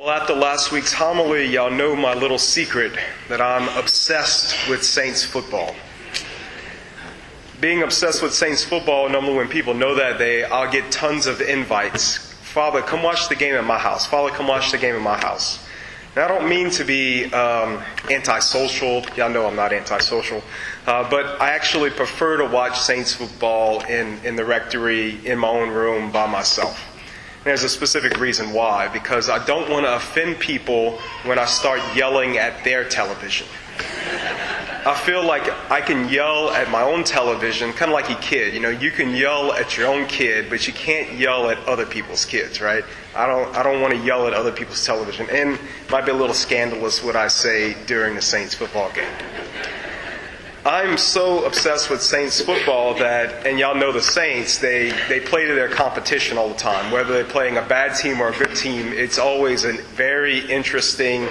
Well, after last week's homily, y'all know my little secret that I'm obsessed with Saints football. Being obsessed with Saints football, normally when people know that, I'll get tons of invites. Father, come watch the game at my house. Father, come watch the game at my house. Now, I don't mean to be antisocial. Y'all know I'm not antisocial. But I actually prefer to watch Saints football in the rectory, in my own room, by myself. There's a specific reason why, because I don't want to offend people when I start yelling at their television. I feel like I can yell at my own television, kind of like a kid. You know, you can yell at your own kid, but you can't yell at other people's kids, right? I don't want to yell at other people's television. And it might be a little scandalous what I say during the Saints football game. I'm so obsessed with Saints football that, and y'all know the Saints, they play to their competition all the time. Whether they're playing a bad team or a good team, it's always a very interesting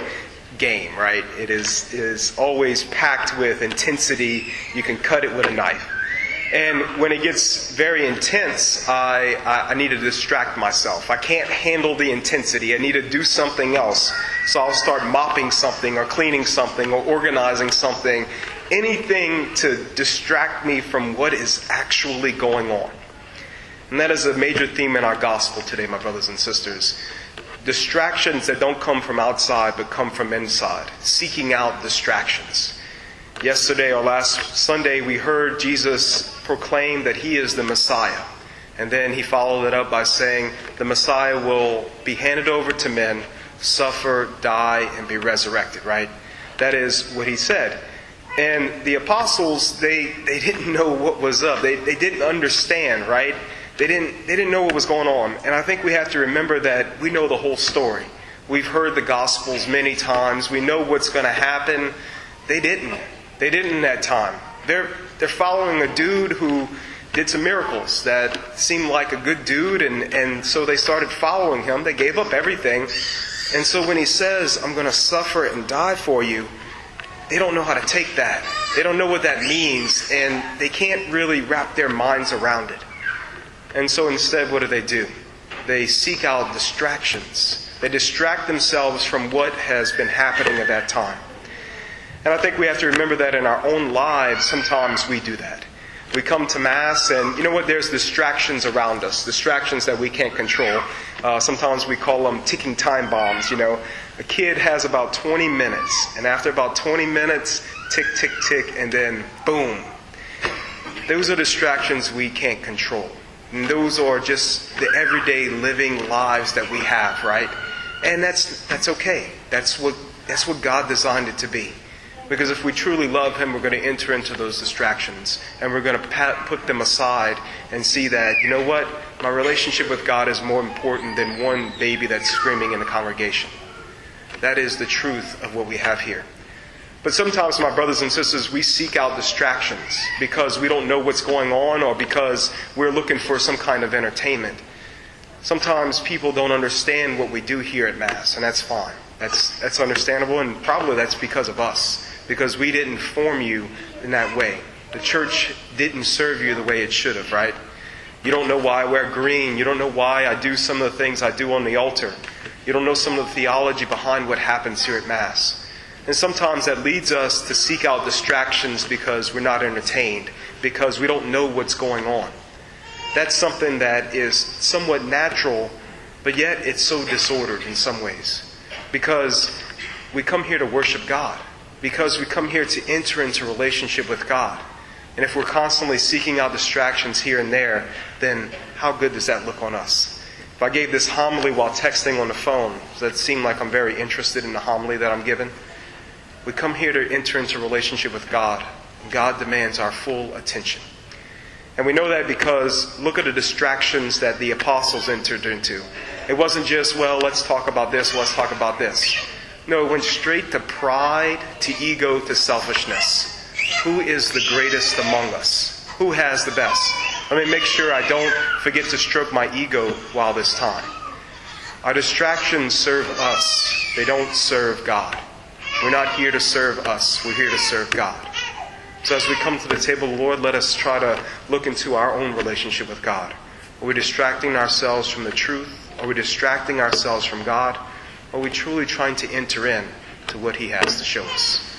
game, right? It is always packed with intensity. You can cut it with a knife. And when it gets very intense, I need to distract myself. I can't handle the intensity. I need to do something else. So I'll start mopping something or cleaning something or organizing something. Anything to distract me from what is actually going on. And that is a major theme in our gospel today, my brothers and sisters. Distractions that don't come from outside but come from inside. Seeking out distractions. Yesterday or last Sunday we heard Jesus proclaim that He is the Messiah. And then He followed it up by saying the Messiah will be handed over to men, suffer, die, and be resurrected, right? That is what He said. And the apostles, they didn't know what was up. They didn't understand, right? They didn't know what was going on. And I think we have to remember that we know the whole story. We've heard the Gospels many times. We know what's going to happen. They didn't. They didn't that time. They're following a dude who did some miracles that seemed like a good dude. And so they started following him. They gave up everything. And so when He says, I'm going to suffer and die for you, they don't know how to take that. They don't know what that means, and they can't really wrap their minds around it. And so instead, what do? They seek out distractions. They distract themselves from what has been happening at that time. And I think we have to remember that in our own lives, sometimes we do that. We come to Mass, and you know what? There's distractions around us, distractions that we can't control. Sometimes we call them ticking time bombs, you know. A kid has about 20 minutes, and after about 20 minutes, tick, tick, tick, and then boom. Those are distractions we can't control. And those are just the everyday living lives that we have, right? And that's okay. That's what God designed it to be. Because if we truly love Him, we're going to enter into those distractions. And we're going to put them aside and see that, you know what? My relationship with God is more important than one baby that's screaming in the congregation. That is the truth of what we have here. But sometimes, my brothers and sisters, we seek out distractions because we don't know what's going on or because we're looking for some kind of entertainment. Sometimes people don't understand what we do here at Mass, and that's fine. That's understandable, and probably that's because of us. Because we didn't form you in that way. The church didn't serve you the way it should have, right? You don't know why I wear green. You don't know why I do some of the things I do on the altar. You don't know some of the theology behind what happens here at Mass. And sometimes that leads us to seek out distractions because we're not entertained, because we don't know what's going on. That's something that is somewhat natural, but yet it's so disordered in some ways. Because we come here to worship God. Because we come here to enter into relationship with God. And if we're constantly seeking out distractions here and there, then how good does that look on us? If I gave this homily while texting on the phone, does that seem like I'm very interested in the homily that I'm given? We come here to enter into relationship with God. And God demands our full attention. And we know that because look at the distractions that the apostles entered into. It wasn't just, well, let's talk about this, let's talk about this. No, it went straight to pride, to ego, to selfishness. Who is the greatest among us? Who has the best? Let me make sure I don't forget to stroke my ego while this time. Our distractions serve us. They don't serve God. We're not here to serve us. We're here to serve God. So as we come to the table of the Lord, let us try to look into our own relationship with God. Are we distracting ourselves from the truth? Are we distracting ourselves from God? are we truly trying to enter in to what He has to show us?